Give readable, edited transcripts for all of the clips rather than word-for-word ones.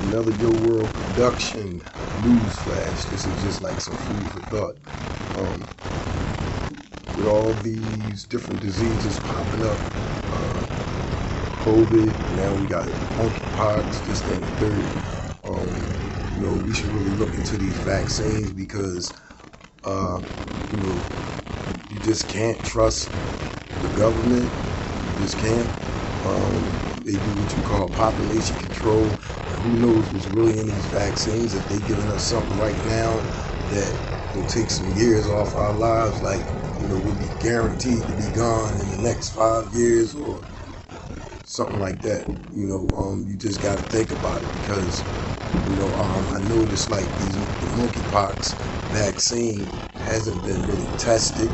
Another Yo World production news flash. This is just like some food for thought. Um, with all these different diseases popping up, COVID, now we got monkeypox, this, that, and the third. We should really look into these vaccines because, uh, you know, you just can't trust the government. You just can't. They do what you call population control. Who knows what's really in these vaccines? If they're giving us something right now that will take some years off our lives, like, we'll be guaranteed to be gone in the next 5 years or something like that. You just got to think about it because, I noticed like the monkeypox vaccine hasn't been really tested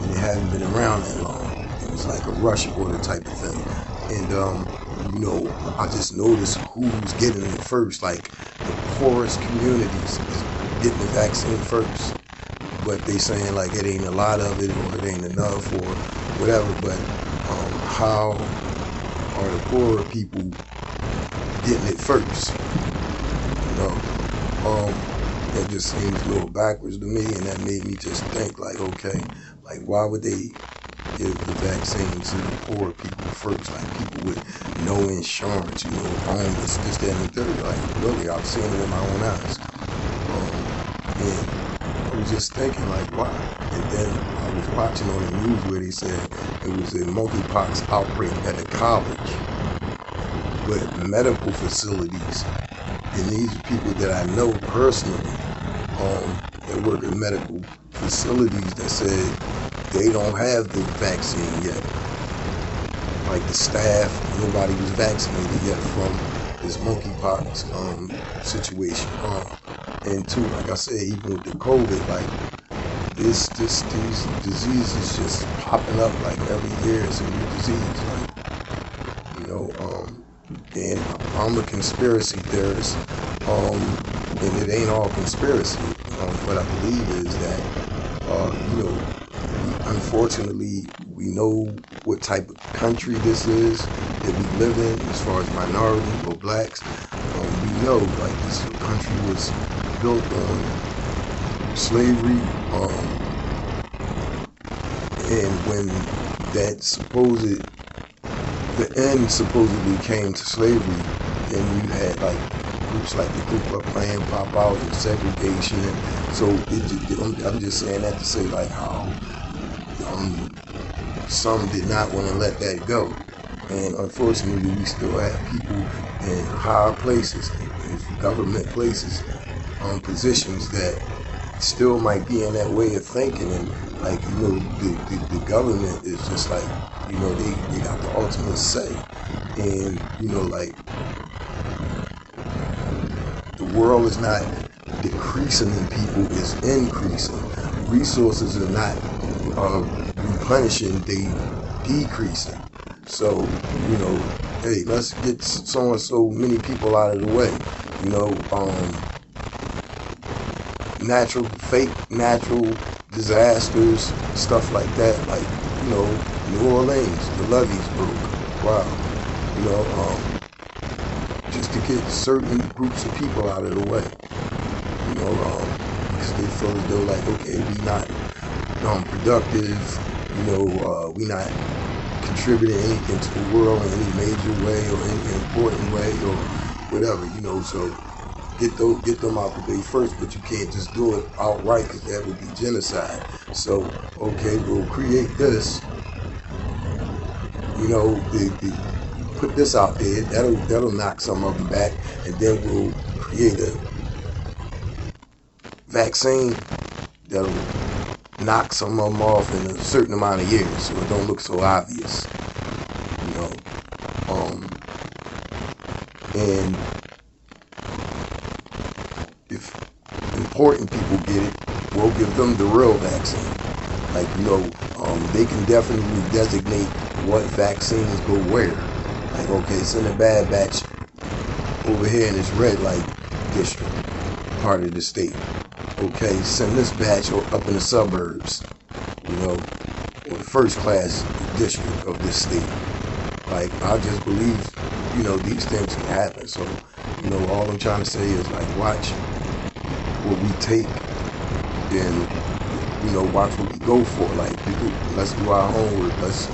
and it hasn't been around that long. It was like a rush order type of thing. And, I just noticed who's getting it first. Like the poorest communities is getting the vaccine first. But they saying like it ain't a lot of it or it ain't enough or whatever. But how are the poorer people getting it first? That just seems a little backwards to me, and that made me just think like, okay, like why would they give the vaccines to the poor people first, like people with no insurance, homeless, this, that, and the third. Like really, I've seen it with my own eyes. And I was just thinking like, why? And then I was watching on the news where they said it was a monkeypox outbreak at a college, but medical facilities. And these are people that I know personally that work in medical facilities that said they don't have the vaccine yet. Like the staff, nobody was vaccinated yet from this monkeypox situation. And too, like I said, even with the COVID, like these diseases just popping up like every year. It's a new disease, and I'm a conspiracy theorist, and it ain't all conspiracy. What I believe is that, unfortunately, we know what type of country this is that we live in as far as minorities or blacks. We know like this country was built on slavery, and when the end supposedly came to slavery, then you had like groups like the Ku Klux Klan pop out and segregation, and so I'm just saying that to say like how some did not want to let that go, and unfortunately we still have people in higher places, in government places, positions that still might be in that way of thinking, and like the government is just like they got the ultimate say, and like the world is not decreasing in people, it's increasing. Resources are not replenishing, they decreasing. So hey, let's get so and so many people out of the way. Natural disasters, stuff like that, like New Orleans, the levees broke. Wow. Just to get certain groups of people out of the way. Because they feel as though like, okay, we not productive, we not contributing anything to the world in any major way or any important way or whatever, so get them out the way first, but you can't just do it outright because that would be genocide. So, okay, we'll create this, put this out there, that'll knock some of them back, and then we'll create a vaccine that'll knock some of them off in a certain amount of years so it don't look so obvious, and if important people get it, we'll give them the real vaccine. Like, they can definitely designate what vaccines go where. Like, okay, send a bad batch over here in this red light district, part of the state. Okay, send this batch up in the suburbs, or the first class district of this state. Like, I just believe, these things can happen. So, all I'm trying to say is like, watch what we take and, watch what we go for. Like, let's do our homework. Let's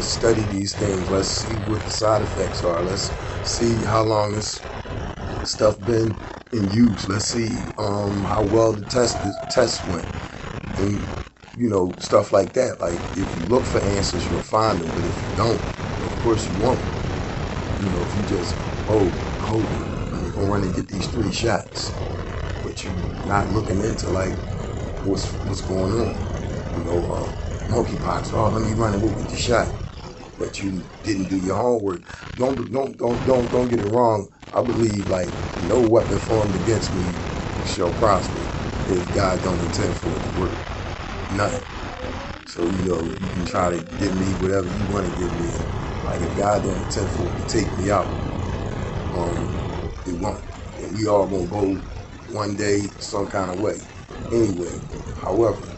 study these things. Let's see what the side effects are. Let's see how long this stuff been in use. Let's see how well the test went, and stuff like that. Like, if you look for answers, you'll find them. But if you don't, of course you won't. If you just hold it, I'm gonna run and get these 3 shots, but you're not looking into like what's going on. Monkeypox. Oh, let me run and go get the shot. But you didn't do your homework. Don't get it wrong. I believe like no weapon formed against me shall prosper if God don't intend for it to work. Nothing. So you can try to give me whatever you want to give me. Like if God don't intend for it to take me out, it won't. And we all gonna go one day some kind of way. Anyway, however,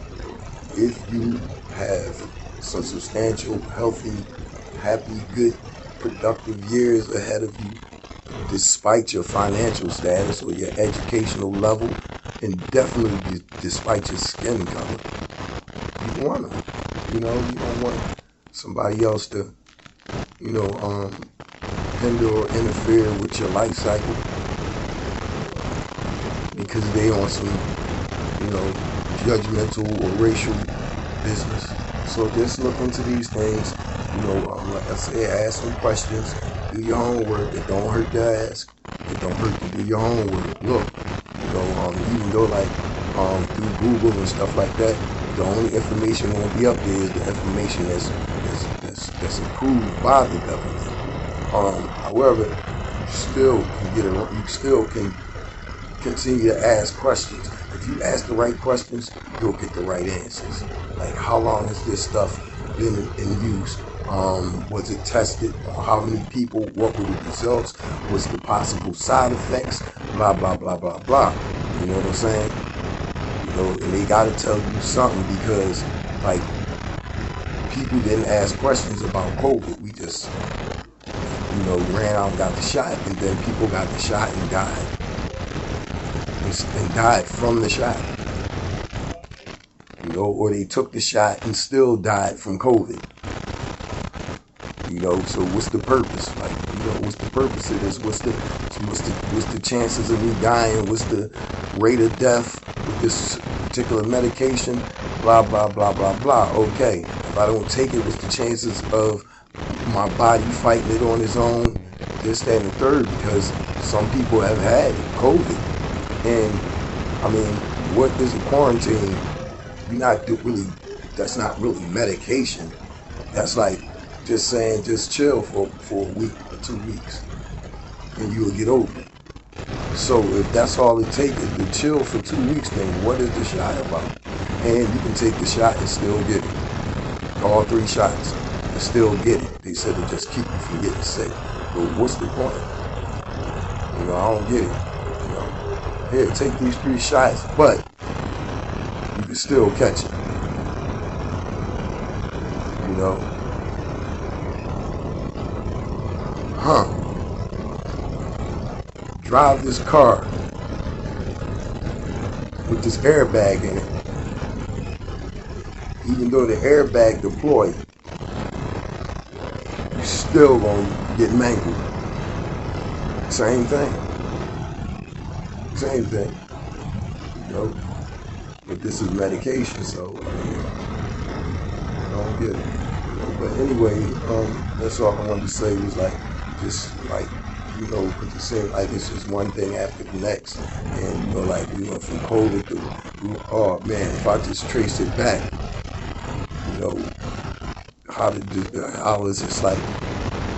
if you have some substantial, healthy, happy, good, productive years ahead of you, despite your financial status or your educational level, and definitely despite your skin color, you want them. You don't want somebody else to, hinder or interfere with your life cycle because they on some, judgmental or racial business. So just look into these things. Like I said, ask some questions. Do your homework. It don't hurt to ask. It don't hurt to do your homework. Look, even though like through Google and stuff like that, the only information that won't be up there is the information that's approved by the government. However, you still can get it. You still can continue to ask questions. If you ask the right questions, you'll get the right answers. Like, how long has this stuff been in use? Was it tested? How many people? What were the results? What's the possible side effects? Blah, blah, blah, blah, blah. You know what I'm saying? And they got to tell you something because, like, people didn't ask questions about COVID. We just, ran out and got the shot, and then people got the shot and died. And died from the shot. Or they took the shot and still died from COVID. So what's the purpose? Like, what's the purpose of this? What's the chances of me dying? What's the rate of death with this particular medication? Blah, blah, blah, blah, blah. Okay, if I don't take it, what's the chances of my body fighting it on its own? This, that, and the third, because some people have had COVID. And, I mean, what is a quarantine? That's not really medication. That's like just saying, just chill for a week or 2 weeks, and you'll get over it. So if that's all it takes is to chill for 2 weeks, then what is the shot about? And you can take the shot and still get it. All 3 shots and still get it. They said to just keep you from getting sick. But what's the point? I don't get it. Here, take these 3 shots, but you can still catch it. Drive this car with this airbag in it. Even though the airbag deployed, you're still gonna get mangled. Same thing. Same thing. But this is medication, so I don't get it. But anyway, that's all I wanted to say was like, just like, because it seems like it's just one thing after the next. And, like we went from COVID to, oh man, if I just trace it back, how is this like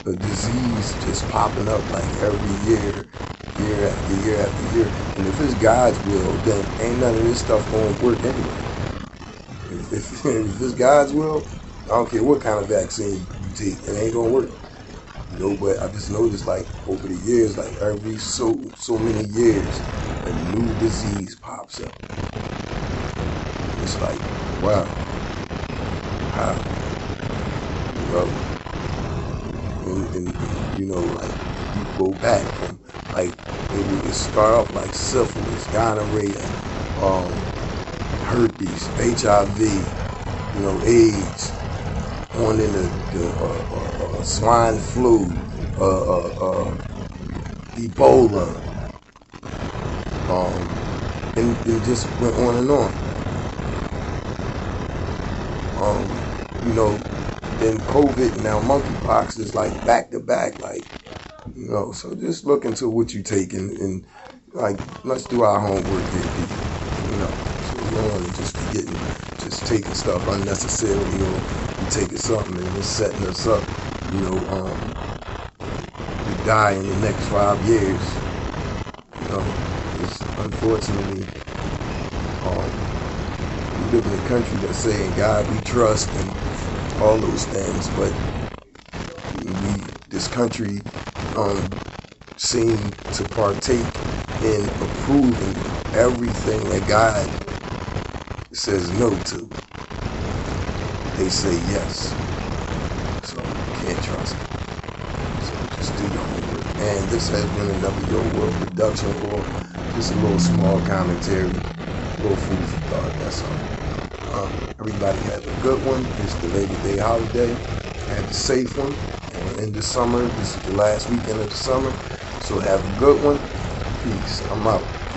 a disease just popping up like every year after year after year? And if it's God's will, then ain't none of this stuff going to work anyway. If it's God's will, I don't care what kind of vaccine you take, it ain't going to work. But I just noticed like over the years, like every so many years, a new disease pops up. It's like, wow, how? And like go back from, like, it would start off like syphilis, gonorrhea, um, herpes, HIV, AIDS, on into the swine flu, Ebola, and it just went on and on. Then COVID, now monkeypox is like back to back, like, so just look into what you take and like, let's do our homework here, people, so you don't want to just be just taking stuff unnecessarily, or you taking something and it's setting us up, to die in the next 5 years, it's unfortunately, we live in a country that's saying God we trust and all those things, but this country seem to partake in approving everything that God says no to. They say yes, so you can't trust it. So just do your homework. And this has been another Your World production, or just a little small commentary, a little food for thought, that's all. Everybody have a good one. It's the Labor Day holiday. Have a safe one. And in the summer, this is the last weekend of the summer. So have a good one. Peace. I'm out.